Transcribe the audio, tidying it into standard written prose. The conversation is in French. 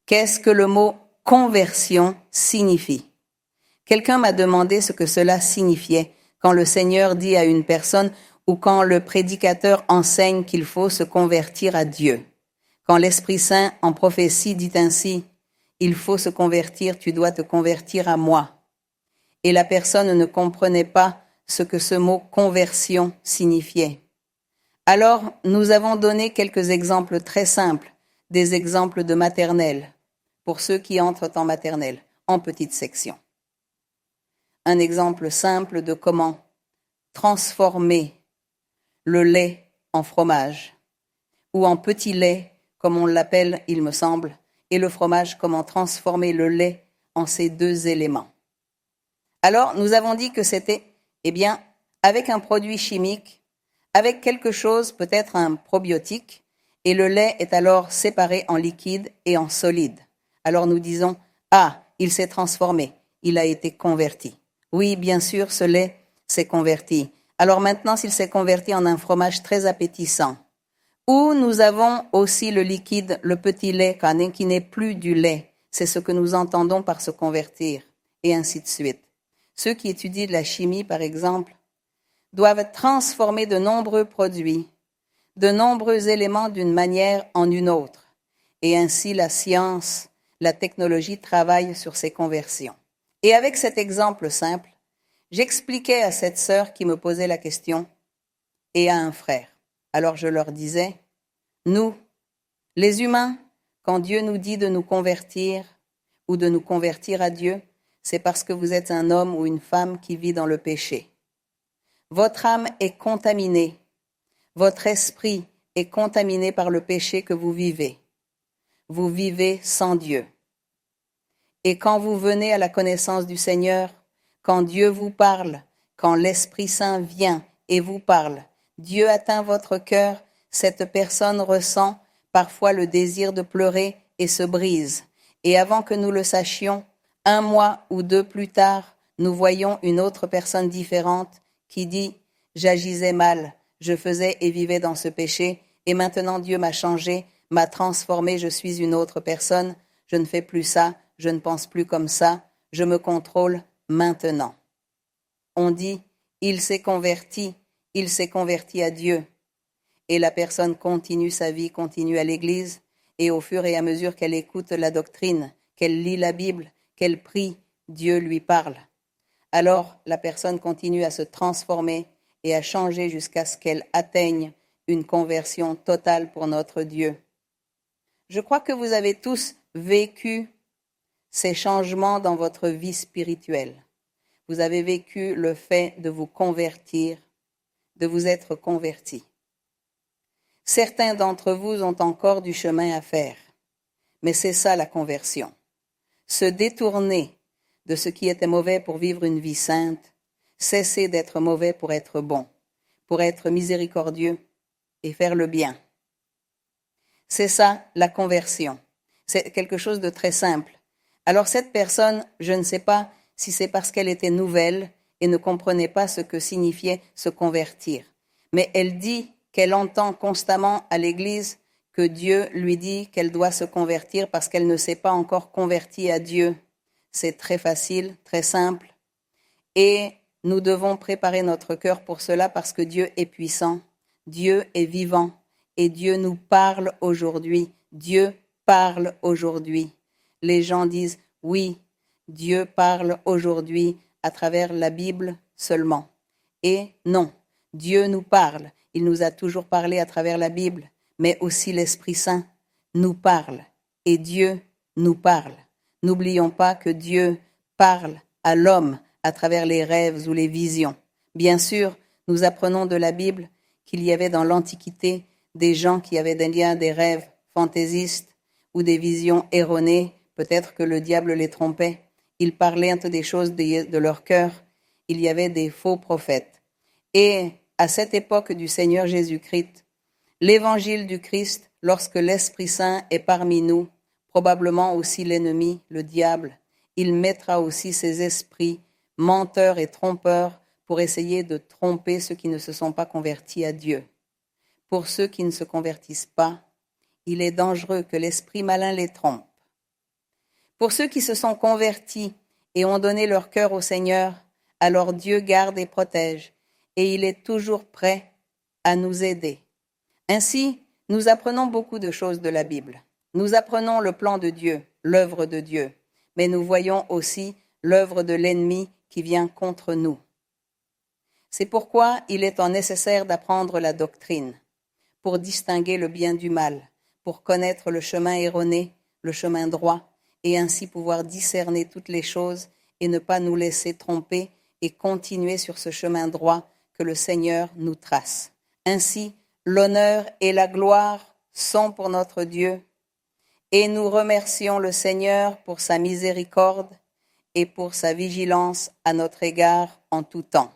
Qu'est-ce que le mot conversion signifie? Quelqu'un m'a demandé ce que cela signifiait quand le Seigneur dit à une personne ou quand le prédicateur enseigne qu'il faut se convertir à Dieu. Quand l'Esprit Saint en prophétie dit ainsi, « Il faut se convertir, tu dois te convertir à moi ». Et la personne ne comprenait pas ce que ce mot conversion signifiait. Alors, nous avons donné quelques exemples très simples, des exemples de maternelle, pour ceux qui entrent en maternelle, en petite section. Un exemple simple de comment transformer le lait en fromage, ou en petit lait, comme on l'appelle, il me semble, et le fromage, comment transformer le lait en ces deux éléments. Alors, nous avons dit que c'était, avec un produit chimique, avec quelque chose, peut-être un probiotique, et le lait est alors séparé en liquide et en solide. Alors nous disons, il s'est transformé, il a été converti. Oui, bien sûr, ce lait s'est converti. Alors maintenant, s'il s'est converti en un fromage très appétissant, ou nous avons aussi le liquide, le petit lait, qui n'est plus du lait, c'est ce que nous entendons par se convertir, et ainsi de suite. Ceux qui étudient la chimie, par exemple, doivent transformer de nombreux produits, de nombreux éléments d'une manière en une autre. Et ainsi, la science, la technologie travaillent sur ces conversions. Et avec cet exemple simple, j'expliquais à cette sœur qui me posait la question et à un frère. Alors je leur disais, nous, les humains, quand Dieu nous dit de nous convertir ou de nous convertir à Dieu, c'est parce que vous êtes un homme ou une femme qui vit dans le péché. Votre âme est contaminée, votre esprit est contaminé par le péché que vous vivez. Vous vivez sans Dieu. Et quand vous venez à la connaissance du Seigneur, quand Dieu vous parle, quand l'Esprit Saint vient et vous parle, Dieu atteint votre cœur, cette personne ressent parfois le désir de pleurer et se brise. Et avant que nous le sachions, 1 mois ou 2 plus tard, nous voyons une autre personne différente qui dit « J'agissais mal, je faisais et vivais dans ce péché, et maintenant Dieu m'a changé, m'a transformé, je suis une autre personne, je ne fais plus ça, je ne pense plus comme ça, je me contrôle maintenant. » On dit « Il s'est converti à Dieu. » Et la personne continue sa vie, continue à l'église, et au fur et à mesure qu'elle écoute la doctrine, qu'elle lit la Bible, qu'elle prie, Dieu lui parle. Alors la personne continue à se transformer et à changer jusqu'à ce qu'elle atteigne une conversion totale pour notre Dieu. Je crois que vous avez tous vécu ces changements dans votre vie spirituelle. Vous avez vécu le fait de vous convertir, de vous être convertis. Certains d'entre vous ont encore du chemin à faire, mais c'est ça la conversion. Se détourner de ce qui était mauvais pour vivre une vie sainte, cesser d'être mauvais pour être bon, pour être miséricordieux et faire le bien. C'est ça la conversion. C'est quelque chose de très simple. Alors cette personne, je ne sais pas si c'est parce qu'elle était nouvelle et ne comprenait pas ce que signifiait se convertir, mais elle dit qu'elle entend constamment à l'église que Dieu lui dit qu'elle doit se convertir parce qu'elle ne s'est pas encore convertie à Dieu. C'est très facile, très simple. Et nous devons préparer notre cœur pour cela parce que Dieu est puissant, Dieu est vivant et Dieu nous parle aujourd'hui. Dieu parle aujourd'hui. Les gens disent « oui, Dieu parle aujourd'hui à travers la Bible seulement ». Et non, Dieu nous parle. Il nous a toujours parlé à travers la Bible, mais aussi l'Esprit Saint nous parle et Dieu nous parle. N'oublions pas que Dieu parle à l'homme à travers les rêves ou les visions. Bien sûr, nous apprenons de la Bible qu'il y avait dans l'Antiquité des gens qui avaient des rêves fantaisistes ou des visions erronées. Peut-être que le diable les trompait. Ils parlaient un peu des choses de leur cœur. Il y avait des faux prophètes. Et à cette époque du Seigneur Jésus-Christ, l'évangile du Christ, lorsque l'Esprit Saint est parmi nous, probablement aussi l'ennemi, le diable, il mettra aussi ses esprits menteurs et trompeurs pour essayer de tromper ceux qui ne se sont pas convertis à Dieu. Pour ceux qui ne se convertissent pas, il est dangereux que l'esprit malin les trompe. Pour ceux qui se sont convertis et ont donné leur cœur au Seigneur, alors Dieu garde et protège, et il est toujours prêt à nous aider. Ainsi, nous apprenons beaucoup de choses de la Bible. Nous apprenons le plan de Dieu, l'œuvre de Dieu, mais nous voyons aussi l'œuvre de l'ennemi qui vient contre nous. C'est pourquoi il est nécessaire d'apprendre la doctrine, pour distinguer le bien du mal, pour connaître le chemin erroné, le chemin droit, et ainsi pouvoir discerner toutes les choses et ne pas nous laisser tromper et continuer sur ce chemin droit que le Seigneur nous trace. Ainsi, l'honneur et la gloire sont pour notre Dieu, et nous remercions le Seigneur pour sa miséricorde et pour sa vigilance à notre égard en tout temps.